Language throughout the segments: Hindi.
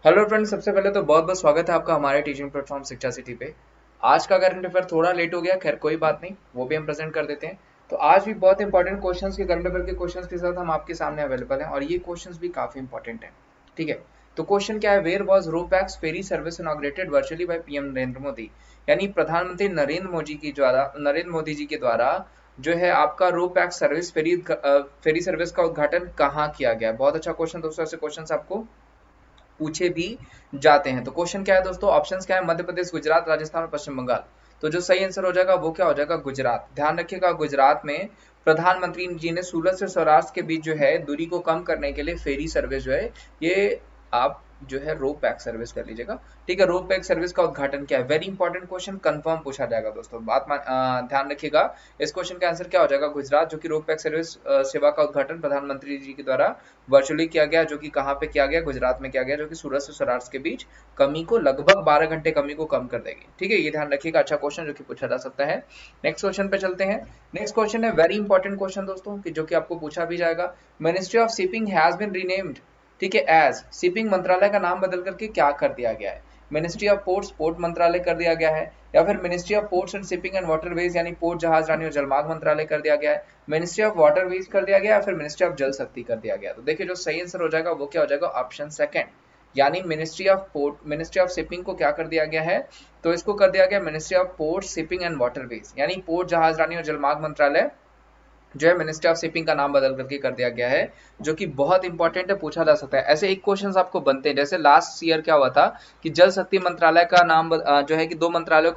हेलो फ्रेंड्स, सबसे पहले तो बहुत बहुत स्वागत है आपका हमारे टीचिंग प्लेटफॉर्म शिक्षा सिटी पे। आज का करंट अफेयर थोड़ा लेट हो गया, खैर कोई बात नहीं, वो भी हम प्रेजेंट कर देते हैं। तो आज भी बहुत इंपॉर्टेंट क्वेश्चंस के करंट अफेयर के क्वेश्चंस के साथ हम आपके सामने अवेलेबल हैं और ये क्वेश्चंस भी काफी इंपॉर्टेंट हैं। ठीक है, तो क्वेश्चन क्या है, where was ropax ferry service inaugurated virtually by PM Narendra Modi. यानी प्रधानमंत्री नरेंद्र मोदी जी के द्वारा जो है आपका रोपैक्स सर्विस फेरी सर्विस का उद्घाटन कहाँ किया गया। बहुत अच्छा क्वेश्चन दोस्तों, ऐसे क्वेश्चन आपको पूछे भी जाते हैं। तो क्वेश्चन क्या है दोस्तों, ऑप्शंस क्या है, मध्य प्रदेश, गुजरात, राजस्थान और पश्चिम बंगाल। तो जो सही आंसर हो जाएगा वो क्या हो जाएगा, गुजरात। ध्यान रखिएगा, गुजरात में प्रधानमंत्री जी ने सूरत से सौराष्ट्र के बीच जो है दूरी को कम करने के लिए फेरी सर्विस जो है ये आप जो है रो पैक सर्विस कर लीजिएगा। ठीक है, रो पैक सर्विस का उद्घाटन क्या है, वेरी इंपॉर्टेंट क्वेश्चन, कंफर्म पूछा जाएगा दोस्तों, ध्यान रखिएगा। इस क्वेश्चन का आंसर क्या हो जाएगा, गुजरात, जो कि रो पैक सर्विस सेवा का उद्घाटन प्रधानमंत्री जी के द्वारा वर्चुअली किया गया, जो कि कहाँ पे किया गया, गुजरात में किया गया, जो कि सूरत से सौराष्ट्र के बीच कमी को लगभग 12 घंटे कमी को कम कर देगी। ठीक है, ये ध्यान रखिएगा, अच्छा क्वेश्चन जो कि पूछा जा सकता है। नेक्स्ट क्वेश्चन पे चलते हैं। नेक्स्ट क्वेश्चन है वेरी इंपॉर्टेंट क्वेश्चन दोस्तों, कि जो कि आपको पूछा भी जाएगा। Ministry of shipping has been renamed, ठीक है, एज। शिपिंग मंत्रालय का नाम बदल करके क्या कर दिया गया है, मिनिस्ट्री ऑफ पोर्ट्स पोर्ट मंत्रालय कर दिया गया है, या फिर ministry of ports and shipping and waterways यानी पोर्ट, जहाज रानी और जलमार्ग मंत्रालय कर दिया गया है, मिनिस्ट्री ऑफ वाटरवेज कर दिया गया, या फिर मिनिस्ट्री ऑफ जल शक्ति कर दिया गया। तो देखिए जो सही आंसर हो जाएगा वो क्या हो जाएगा, ऑप्शन सेकंड, यानी मिनिस्ट्री ऑफ शिपिंग को क्या कर दिया गया है, तो इसको कर दिया गया ministry of port shipping and waterways, यानी पोर्ट, जहाज रानी और जलमार्ग मंत्रालय जो है मिनिस्ट्री ऑफ शिपिंग का नाम बदल करके कर दिया गया है, जो कि बहुत इंपॉर्टेंट है, पूछा जा सकता है। ऐसे एक क्वेश्चन आपको बनते हैं, जैसे लास्ट ईयर क्या हुआ था कि जल शक्ति मंत्रालय का नाम जो है कि दो मंत्रालयों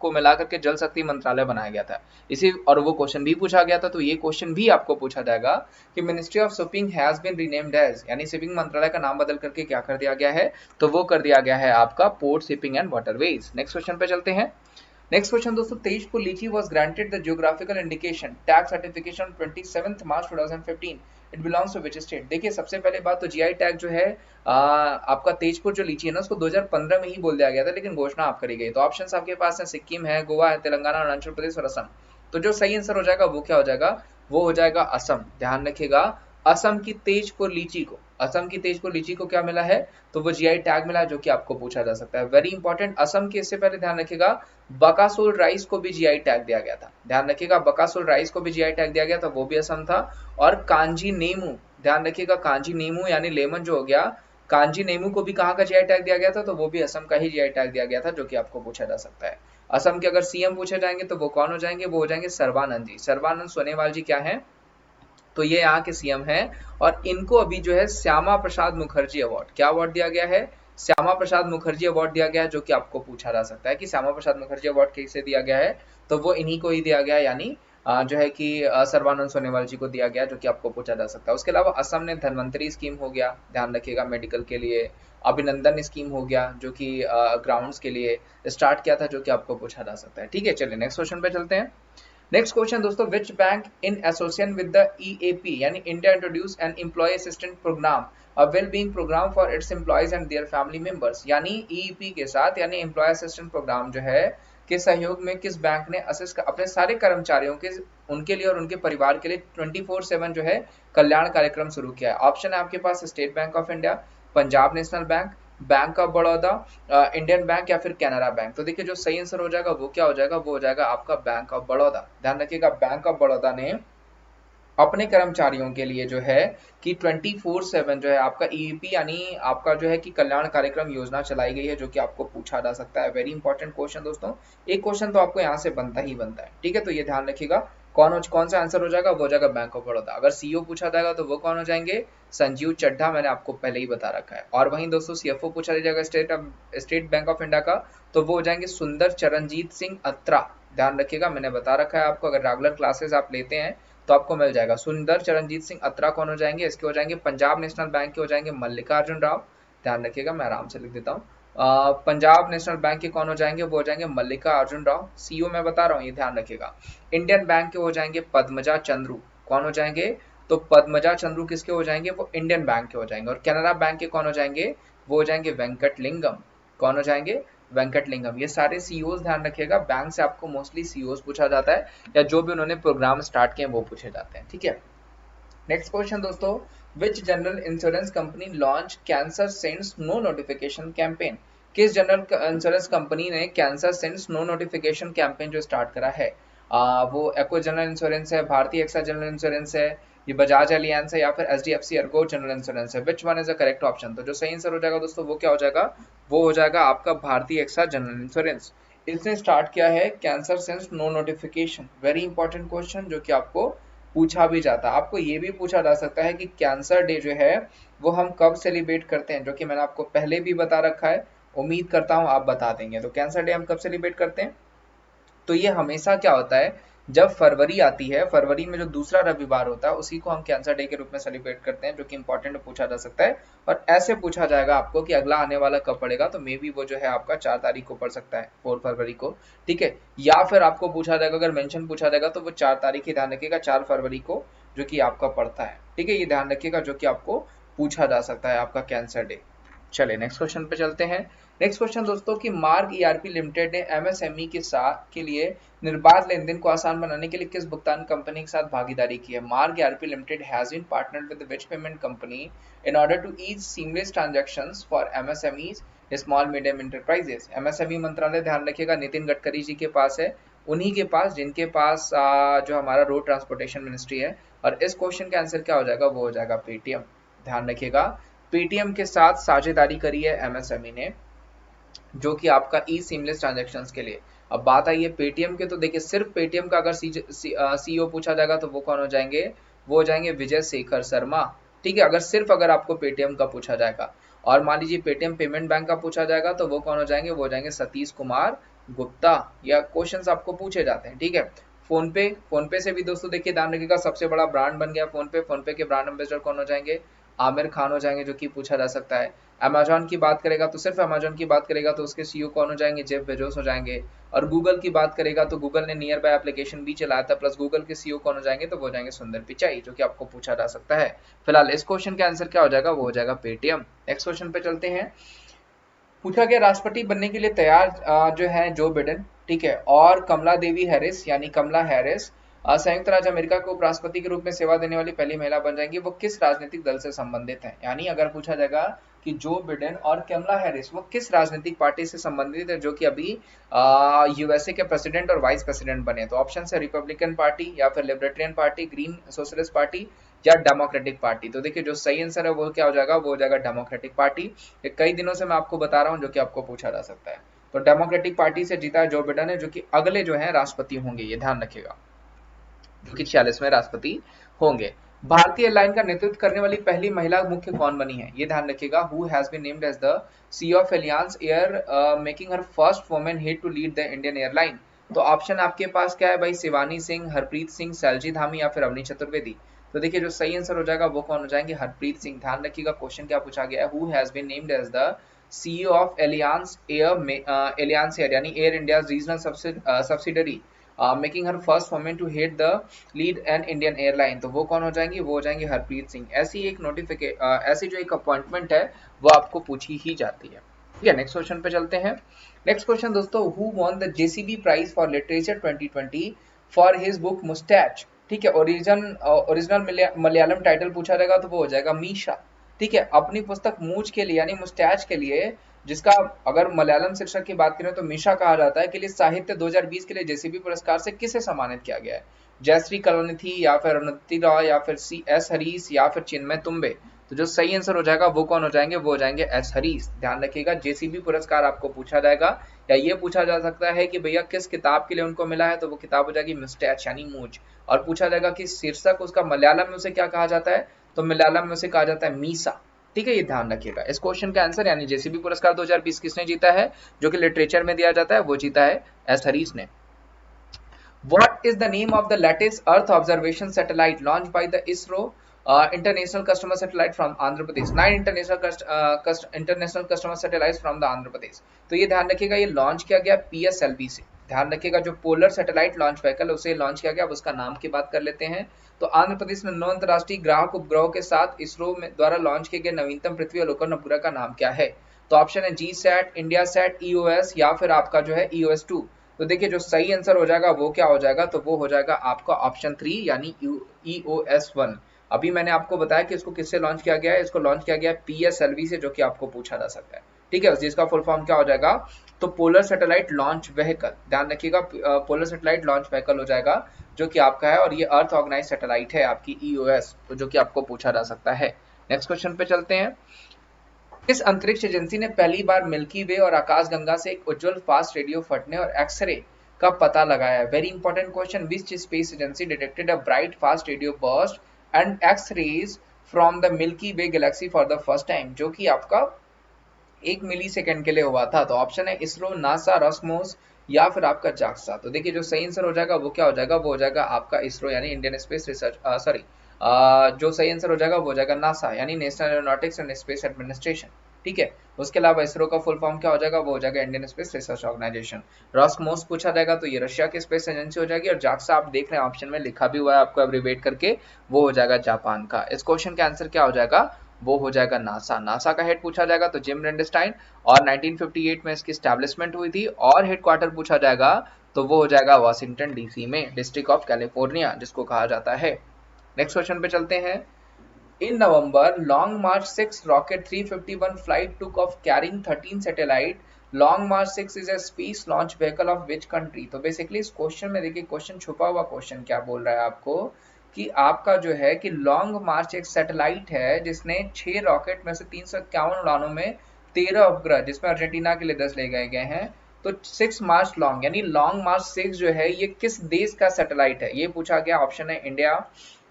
को मिला करके जल शक्ति मंत्रालय बनाया गया था इसी, और वो क्वेश्चन भी पूछा गया था। तो ये क्वेश्चन भी आपको पूछा जाएगा कि ministry of shipping has been renamed as, यानी शिपिंग मंत्रालय का नाम बदल करके क्या कर दिया गया है, तो वो कर दिया गया है आपका port shipping and waterways. Next question पे चलते हैं। नेक्स्ट क्वेश्चन दोस्तों, तेजपुर लीची was granted the geographical indication tag certification 27th March 2015. It belongs to which state? देखिए सबसे पहले बात तो जीआई टैग जो है आपका तेजपुर जो लीची है ना, उसको 2015 में ही बोल दिया गया था, लेकिन घोषणा आप करी गई। तो ऑप्शंस आपके पास है, सिक्किम है, गोवा है, तेलंगाना, अरुणाचल प्रदेश और असम। तो जो सही आंसर हो जाएगा वो क्या हो जाएगा, वो हो जाएगा असम। ध्यान रखिएगा, असम की तेजपुर लीची को क्या मिला है, तो वो जीआई टैग मिला है, जो कि आपको पूछा जा सकता है। वेरी इंपॉर्टेंट, असम के, इससे पहले ध्यान रखिएगा बकासुर राइस को भी जीआई टैग दिया गया था। ध्यान रखिएगा, बकासुर राइस को भी जीआई टैग दिया गया था, वो भी असम था। और कांजी नेमू, ध्यान रखिएगा, कांजी नेमू यानी लेमन जो हो गया, कांजी नेमू को भी कहाँ का जीआई टैग दिया गया था, तो वो भी असम का ही जीआई टैग दिया गया था, जो कि आपको पूछा जा सकता है। असम के अगर सीएम पूछे जाएंगे तो वो कौन हो जाएंगे, वो हो जाएंगे सर्बानंद जी। सर्बानंद सोनेवाल जी क्या है, तो ये यहाँ के सीएम हैं, और इनको अभी जो है श्यामा प्रसाद मुखर्जी अवार्ड, क्या अवार्ड दिया गया है, श्यामा प्रसाद मुखर्जी अवार्ड दिया गया है, जो कि आपको पूछा जा सकता है कि श्यामा प्रसाद मुखर्जी अवार्ड किसे दिया गया है, तो वो इन्हीं को ही दिया गया है, यानी जो है कि सर्बानंद सोनेवाल जी को दिया गया, जो कि आपको पूछा जा सकता है। उसके अलावा असम ने धन्वंतरी स्कीम हो गया, ध्यान रखिएगा, मेडिकल के लिए, अभिनंदन स्कीम हो गया, जो कि ग्राउंड्स के लिए स्टार्ट किया था, जो कि आपको पूछा जा सकता है। ठीक है, चलिए नेक्स्ट क्वेश्चन पे चलते हैं। नेक्स्ट क्वेश्चन दोस्तों, which bank in association with the EAP यानी India introduce an employ assistant program, a well being program for its employees and their family members, यानी ईईपी के साथ, यानी एम्प्लॉय असिस्टेंट प्रोग्राम जो है के सहयोग में किस बैंक ने अपने सारे कर्मचारियों के, उनके लिए और उनके परिवार के लिए 24/7 जो है कल्याण कार्यक्रम शुरू किया है। ऑप्शन है आपके पास, State Bank of India, Punjab National Bank, Bank of Baroda, Indian Bank, या फिर कैनरा बैंक। तो देखिए जो सही आंसर हो जाएगा वो क्या हो जाएगा, वो हो जाएगा आपका बैंक ऑफ बड़ौदा। ध्यान रखिएगा, बैंक ऑफ बड़ौदा ने अपने कर्मचारियों के लिए जो है कि 24/7 जो है आपका ईईपी यानी आपका जो है कि कल्याण कार्यक्रम योजना चलाई गई है, जो कि आपको पूछा जा सकता है। वेरी इंपॉर्टेंट क्वेश्चन दोस्तों, एक क्वेश्चन तो आपको यहाँ से बनता ही बनता है। ठीक है, तो ये ध्यान रखिएगा, कौन सा आंसर हो जाएगा, वो हो जाएगा बैंक ऑफ बड़ौदा। अगर सीईओ पूछा जाएगा तो वो कौन हो जाएंगे, संजीव चड्ढा, मैंने आपको पहले ही बता रखा है। और वहीं दोस्तों सीएफओ पूछा जाएगा स्टेट बैंक ऑफ इंडिया का, तो वो हो जाएंगे सुंदर चरणजीत सिंह अत्रा। ध्यान रखिएगा, मैंने बता रखा है आपको, अगर रेगुलर क्लासेस आप लेते हैं तो आपको मिल जाएगा। सुंदर चरणजीत सिंह अत्रा कौन हो जाएंगे, इसके हो जाएंगे पंजाब नेशनल बैंक के हो जाएंगे मल्लिकार्जुन राव। ध्यान रखिएगा, मैं आराम से लिख देता हूँ, पंजाब नेशनल बैंक के कौन हो जाएंगे, वो हो जाएंगे मल्लिका अर्जुन राव। सीईओ मैं बता रहा हूँ, ये ध्यान रखिएगा। इंडियन बैंक के हो जाएंगे पद्मजा चंद्रू, कौन हो जाएंगे, तो पद्मजा चंद्रू किसके हो जाएंगे, वो इंडियन बैंक के हो जाएंगे। और कैनरा बैंक के कौन हो जाएंगे, वो हो जाएंगे वेंकटलिंगम, कौन हो जाएंगे, वेंकटलिंगम। ये सारे सीईओज ध्यान रखिएगा, बैंक से आपको मोस्टली सीईओज पूछा जाता है, या जो भी उन्होंने प्रोग्राम स्टार्ट किए वो पूछे जाते हैं। ठीक है, नेक्स्ट क्वेश्चन दोस्तों, which general insurance company launch cancer sends no notification campaign? किस जनरल इंश्योरेंस कंपनी ने cancer sends no notification campaign जो स्टार्ट करा है? वो एको जनरल इंश्योरेंस है, भारतीय एक्सा जनरल इंश्योरेंस है, ये बजाज एलियांस है, या फिर एचडीएफसी अर्गो जनरल इंश्योरेंस है? Which one is the correct option? तो जो सही आंसर हो जाएगा दोस्तों वो क्या हो जाएगा? वो हो जाएगा आपका भारतीय एक्सा जनरल इंश्योरेंस। इसने स्टार्ट किया है cancer sense no notification. Very important question जो कि आपको पूछा भी जाता है। आपको ये भी पूछा जा सकता है कि कैंसर डे जो है वो हम कब सेलिब्रेट करते हैं, जो कि मैंने आपको पहले भी बता रखा है। उम्मीद करता हूं आप बता देंगे। तो कैंसर डे हम कब सेलिब्रेट करते हैं? तो ये हमेशा क्या होता है, जब फरवरी आती है, फरवरी में जो दूसरा रविवार होता है उसी को हम कैंसर डे के रूप में सेलिब्रेट करते हैं, जो कि इंपॉर्टेंट पूछा जा सकता है। और ऐसे पूछा जाएगा आपको कि अगला आने वाला कब पड़ेगा, तो मे बी वो जो है आपका 4 तारीख को पड़ सकता है, 4 फरवरी को। ठीक है, या फिर आपको पूछा जाएगा, अगर मेंशन पूछा जाएगा तो वो 4 तारीख ही ध्यान रखिएगा, 4 फरवरी को जो कि आपका पड़ता है। ठीक है, ये ध्यान रखिएगा जो कि आपको पूछा जा सकता है आपका कैंसर डे। चलिए नेक्स्ट क्वेश्चन पे चलते हैं। नेक्स्ट क्वेश्चन दोस्तों कि मार्ग ईआरपी लिमिटेड ने एमएसएमई के लिए निर्बाध लेनदेन को आसान बनाने के लिए किस भुगतान कंपनी के साथ भागीदारी की है? Marg ERP limited has been partnered with which payment company in order to ease seamless transactions for MSMEs small medium enterprises? MSME मंत्रालय ध्यान रखिएगा नितिन गडकरी जी के पास है, उन्हीं के पास जिनके पास जो हमारा रोड ट्रांसपोर्टेशन मिनिस्ट्री है। और इस क्वेश्चन का आंसर क्या हो जाएगा? वो हो जाएगा पेटीएम। ध्यान रखिएगा, पेटीएम के साथ साझेदारी करी है एमएसएमई ने, जो कि आपका ई सीमलेस ट्रांजैक्शंस के लिए। अब बात आई है पेटीएम के, तो देखिए सिर्फ पेटीएम का अगर सीईओ पूछा जाएगा तो वो कौन हो जाएंगे? वो हो जाएंगे विजय शेखर शर्मा। ठीक है, अगर आपको पेटीएम का पूछा जाएगा। और मान लीजिए पेटीएम पेमेंट बैंक का पूछा जाएगा तो वो कौन हो जाएंगे? वो हो जाएंगे सतीश कुमार गुप्ता। या क्वेश्चंस आपको पूछे जाते हैं। ठीक है, फोन पे से भी दोस्तों देखिए ध्यान रखिएगा, सबसे बड़ा ब्रांड बन गया फोन पे के ब्रांड एम्बेसडर कौन हो जाएंगे? आमिर खान हो जाएंगे, जो कि पूछा जा सकता है। अमेजॉन की बात करेगा तो सिर्फ अमेजॉन की बात करेगा तो उसके सीईओ कौन हो जाएंगे? जेफ बेजोस हो जाएंगे। और गूगल की बात करेगा तो गूगल ने नियर बाय एप्लीकेशन भी चलाया था, प्लस गूगल के सीईओ कौन हो जाएंगे? तो वो हो जाएंगे सुंदर पिचाई, जो कि आपको पूछा जा सकता है। फिलहाल इस क्वेश्चन का आंसर क्या हो जाएगा? वो हो जाएगा पेटीएम। नेक्स्ट क्वेश्चन पे चलते हैं। पूछा गया राष्ट्रपति बनने के लिए तैयार जो है जो बिडेन, ठीक है, और कमला देवी हैरिस यानी कमला हैरिस संयुक्त राज्य अमेरिका को उपराष्ट्रपति के रूप में सेवा देने वाली पहली महिला बन जाएंगी। वो किस राजनीतिक दल से संबंधित हैं? यानी अगर पूछा जाएगा कि जो बिडेन और कमला हैरिस वो किस राजनीतिक पार्टी से संबंधित है, जो कि अभी यूएसए के प्रेसिडेंट और वाइस प्रेसिडेंट बने? तो ऑप्शन है रिपब्लिकन पार्टी, या फिर libertarian party, green socialist party, या डेमोक्रेटिक पार्टी। तो देखिए जो सही आंसर है वो क्या हो जाएगा? वो हो जाएगा डेमोक्रेटिक पार्टी। ये कई दिनों से मैं आपको बता रहा हूँ, जो कि आपको पूछा जा सकता है। तो डेमोक्रेटिक पार्टी से जीता है जो बिडेन है, जो कि अगले जो है राष्ट्रपति होंगे, ये ध्यान रखिएगा, जो कि 46वें राष्ट्रपति होंगे। भारतीय एयरलाइन का नेतृत्व करने वाली पहली महिला मुख्य कौन बनी है? ये ध्यान रखिएगा, who has been named as the CEO of Alliance Air, making her first women head to lead the Indian airline. तो ऑप्शन आपके पास क्या है भाई? शिवानी सिंह, हरप्रीत सिंह, सैलजी धामी, या फिर अवनी चतुर्वेदी। तो देखिए जो सही आंसर हो जाएगा वो कौन हो जाएंगे? हरप्रीत सिंह। ध्यान रखिएगा क्वेश्चन क्या पूछा गया है, who has been named as the CEO of Alliance Air यानी Air India regional subsidiary, making her first women to head the lead an Indian airline. तो वो कौन हो जाएंगी? वो हो जाएंगे हरप्रीत सिंह। ऐसी जो एक अपॉइंटमेंट है वो आपको पूछी ही जाती है। ठीक है, नेक्स्ट क्वेश्चन पे चलते हैं। नेक्स्ट क्वेश्चन दोस्तों, who won the JCB prize for literature 2020 for his book moustache? ठीक है, ओरिजिनल मलयालम टाइटल पूछा जाएगा तो वो हो जाएगा मीशा। ठीक है, अपनी पुस्तक मूंछ के लिए यानी मुस्टैच के लिए, जिसका अगर मलयालम शीर्षक की बात करें तो मीशा कहा जाता है, के लिए साहित्य 2020 के लिए जेसीबी पुरस्कार से किसे सम्मानित किया गया है? जयश्री कलानिधि, या फिर अरुंधति रॉय, या फिर सी एस हरीश, या फिर चिन्मय तुम्बे। तो जो सही आंसर हो जाएगा वो कौन हो जाएंगे? वो हो जाएंगे एस हरीश। ध्यान रखिएगा, जेसीबी पुरस्कार आपको पूछा जाएगा, या ये पूछा जा सकता है कि भैया किस किताब के लिए उनको मिला है, तो वो किताब हो जाएगी मुस्टैच यानी मूंछ। और पूछा जाएगा कि शीर्षक उसका मलयालम में उसे क्या कहा जाता है, तो मलयालम में उसे कहा जाता है मीसा। ठीक है, ये ध्यान रखिएगा। इस क्वेश्चन का आंसर यानी जेसीबी पुरस्कार 2020 किसने जीता है, जो कि लिटरेचर में दिया जाता है, वो जीता है एस हरीश ने। What is the name of the latest Earth observation satellite launched by the ISRO international customer satellite from Andhra Pradesh? 9 international customer satellites from the Andhra Pradesh. तो ये ध्यान रखिएगा, ये लॉन्च किया गया PSLV से। ध्यान रखिएगा, जो पोलर सैटेलाइट लॉन्च व्हीकल उसे लॉन्च किया गया, अब उसका नाम की बात कर लेते हैं। तो आंध्र प्रदेश में 9 अंतरराष्ट्रीय ग्राहक उपग्रहों के साथ इसरो द्वारा लॉन्च किए गए नवीनतम पृथ्वी अवलोकन उपग्रह का नाम क्या है? तो ऑप्शन है जी सैट, इंडिया सैट, EOS, या फिर आपका जो है EOS 2। तो देखिए जो सही आंसर हो जाएगा वो क्या हो जाएगा, तो वो हो जाएगा आपका ऑप्शन 3 यानी EOS-1। अभी मैंने आपको बताया कि इसको किससे लॉन्च किया गया है, इसको लॉन्च किया गया है PSLV से, जो कि आपको पूछा जा सकता है। ठीक है, जिसका फुल फॉर्म क्या हो जाएगा, तो पोलर सैटेलाइट लॉन्च व्हीकल, ध्यान रखिएगा पोलर सैटेलाइट लॉन्च व्हीकल हो जाएगा जो कि आपका है, और ये अर्थ ऑर्गेनाइज सैटेलाइट है आपकी EOS, तो जो कि आपको पूछा जा सकता है। नेक्स्ट क्वेश्चन पे चलते हैं। किस अंतरिक्ष एजेंसी ने पहली बार मिल्की वे और आकाशगंगा से एक उज्जवल फास्ट रेडियो फटने और एक्सरे का पता लगाया है? Very important question. Which space agency detected a bright fast radio burst and X rays from the Milky Way galaxy for the first time, जो कि आपका 1 मिली सेकेंड के लिए हुआ था? तो ऑप्शन है इसरो, नासा, रॉसमोस या फिर आपका जाक्सा। तो देखिए जो सही आंसर हो जाएगा वो क्या हो जाएगा, वो हो जाएगा आपका इसरो यानी इंडियन स्पेस रिसर्च, सॉरी जो सही आंसर हो जाएगा वो हो जाएगा नासा यानी national aeronautics and space administration. ठीक है, उसके अलावा इसरो का फुल फॉर्म क्या हो जाएगा, वो हो जाएगा इंडियन स्पेस रिसर्च ऑर्गेनाइजेशन। रॉसमोस पूछा जाएगा तो ये रशिया की स्पेस एजेंसी हो जाएगी, और जाक्सा आप देख रहे हैं ऑप्शन में लिखा भी हुआ है आपको एब्रिवेट करके, वो हो जाएगा जापान का। इस क्वेश्चन का आंसर क्या हो जाएगा, वो हो जाएगा नासा। नासा का हेड पूछा जाएगा तो जिम रेंडस्टाइन, और 1958 में इसकी स्टैब्लिशमेंट हुई थी, और हेडक्वार्टर पूछा जाएगा तो वो हो जाएगा वाशिंगटन डीसी में, डिस्ट्रिक्ट ऑफ कैलिफोर्निया जिसको कहा जाता है। नेक्स्ट क्वेश्चन पे चलते हैं। In November Long March 6 rocket 351 flight took off carrying 13 satellite. Long March 6 is a space launch vehicle of which country? तो बेसिकली इस क्वेश्चन में देखिए क्वेश्चन छुपा हुआ क्वेश्चन क्या बोल रहा है आपको कि आपका जो है कि लॉन्ग मार्च एक सैटेलाइट है जिसने 6 रॉकेट में से 351 उड़ानों में 13 उपग्रह, जिसमें अर्जेंटीना के लिए 10 ले गए हैं, तो 6 मार्च लॉन्ग यानी लॉन्ग मार्च 6 जो है ये किस देश का सैटेलाइट है, ये पूछा गया। ऑप्शन है इंडिया,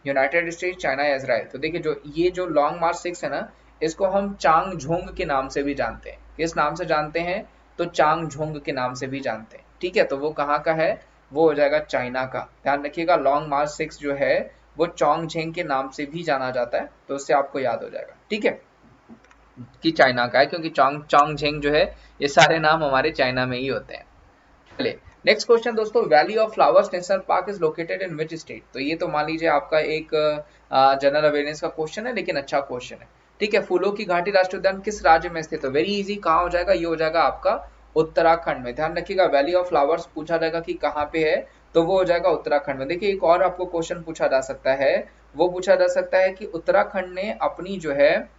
यूनाइटेड स्टेट्स, चाइना या इजराइल। तो देखिए जो ये जो लॉन्ग मार्च 6 है ना, इसको हम चांगझोंग के नाम से भी जानते हैं। किस नाम से जानते हैं, तो चांगझोंग के नाम से भी जानते हैं। ठीक है, तो वो कहाँ का है, वो हो जाएगा चाइना का। ध्यान रखिएगा लॉन्ग मार्च 6 जो है वो चोंगझेंग के नाम से भी जाना जाता है, तो उससे आपको याद हो जाएगा। ठीक है, कि चाइना का है, क्योंकि चोंगझेंग जो है ये सारे नाम हमारे चाइना में ही होते हैं। चलिए नेक्स्ट क्वेश्चन दोस्तों, valley of flowers national park is located in which state? तो ये तो मान लीजिए आपका एक जनरल अवेयरनेस का क्वेश्चन है, लेकिन अच्छा क्वेश्चन है। ठीक है, फूलों की घाटी राष्ट्रीय उद्यान किस राज्य में स्थित है? वेरी इजी, कहाँ हो जाएगा, ये हो जाएगा आपका उत्तराखंड में। ध्यान रखिएगा वैली ऑफ फ्लावर्स पूछा जाएगा कि कहाँ पे है, तो वो हो जाएगा उत्तराखंड में। देखिए एक और आपको क्वेश्चन पूछा जा सकता है, वो पूछा जा सकता है कि उत्तराखंड ने अपनी जो है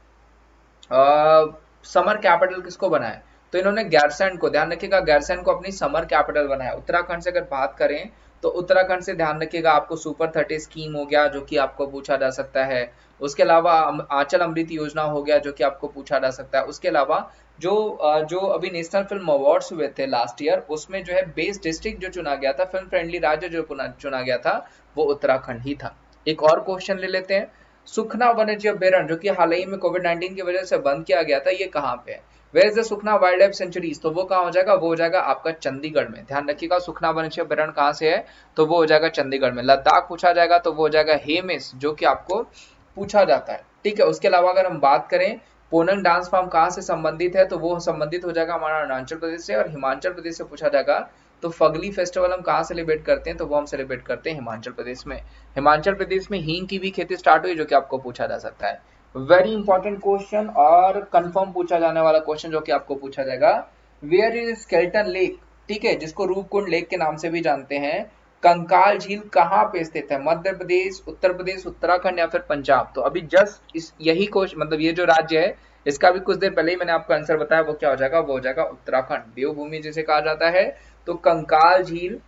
समर कैपिटल किसको बनाया? तो इन्होंने गैरसैंण को, ध्यान रखिएगा गैरसैंण को अपनी समर कैपिटल बनाया। उत्तराखंड से अगर बात करें तो उत्तराखंड से ध्यान रखिएगा आपको सुपर 30 स्कीम हो गया जो कि आपको पूछा जा सकता है। उसके अलावा आंचल अमृत योजना हो गया जो कि आपको पूछा जा सकता है। उसके अलावा जो अभी नेशनल फिल्म अवार्ड्स हुए थे लास्ट ईयर, उसमें जो है बेस्ट डिस्ट्रिक्ट जो चुना गया था, फिल्म फ्रेंडली राज्य जो चुना गया था, वो उत्तराखंड ही था। एक और क्वेश्चन ले लेते हैं, सुखना वन्यजीव अभ्यारण्य जो कि हाल ही में कोविड-19 की वजह से बंद किया गया था, ये कहाँ पे है? Where is the Sukhna wild life sanctuaries? तो वो कहाँ हो जाएगा, वो हो जाएगा आपका चंडीगढ़ में। ध्यान रखिएगा सुखना वन्यजीव अभ्यारण्य कहाँ से है, तो वो हो जाएगा चंडीगढ़ में। लद्दाख पूछा जाएगा तो वो हो जाएगा हेमिस, जो कि आपको पूछा जाता है। ठीक है, उसके अलावा अगर हम बात करें पोनंग डांस फॉर्म कहाँ से संबंधित है, तो वो संबंधित हो जाएगा हमारा अरुणाचल प्रदेश से, और हिमाचल प्रदेश से पूछा जाएगा तो फगली फेस्टिवल हम कहाँ सेलिब्रेट करते हैं, तो वो हम सेलिब्रेट करते हैं हिमाचल प्रदेश में। हिमाचल प्रदेश में हींग की भी खेती स्टार्ट हुई जो कि आपको पूछा जा सकता है। वेरी इंपॉर्टेंट क्वेश्चन और कंफर्म पूछा जाने वाला क्वेश्चन जो कि आपको पूछा जाएगा, वेयर इज स्केलेटन लेक? ठीक है, जिसको रूपकुंड लेक के नाम से भी जानते हैं, कंकाल झील कहाँ पे स्थित है? मध्य प्रदेश, उत्तर प्रदेश, उत्तराखंड या फिर पंजाब? तो अभी जस्ट इस यही क्वेश्चन, मतलब ये जो राज्य है इसका भी कुछ देर पहले ही मैंने आपको आंसर बताया, वो क्या हो जाएगा, वो हो जाएगा उत्तराखंड। देवभूमि जिसे कहा जाता है। तो कंकाल झील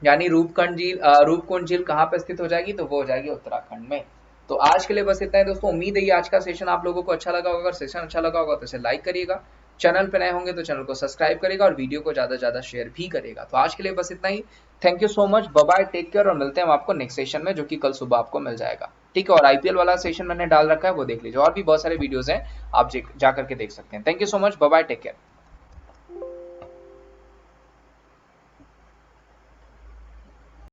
यानी रूपकुंड झील कहाँ पे स्थित हो जाएगी, तो वो हो जाएगी उत्तराखंड में। तो आज के लिए बस इतना है दोस्तों। उम्मीद है आज का सेशन आप लोगों को अच्छा लगा होगा। अगर सेशन अच्छा लगा होगा तो इसे लाइक करिएगा, चैनल पे नए होंगे तो चैनल को सब्सक्राइब करेगा, और वीडियो को ज्यादा से ज्यादा शेयर भी करेगा। तो आज के लिए बस इतना ही। Thank you so much, bye bye, take care, और मिलते हैं हम आपको नेक्स्ट सेशन में जो कि कल सुबह आपको मिल जाएगा। ठीक है, और आईपीएल वाला सेशन मैंने डाल रखा है, वो देख लीजिए, और भी बहुत सारे वीडियोज हैं, आप जा करके देख सकते हैं। Thank you so much, bye bye, take care.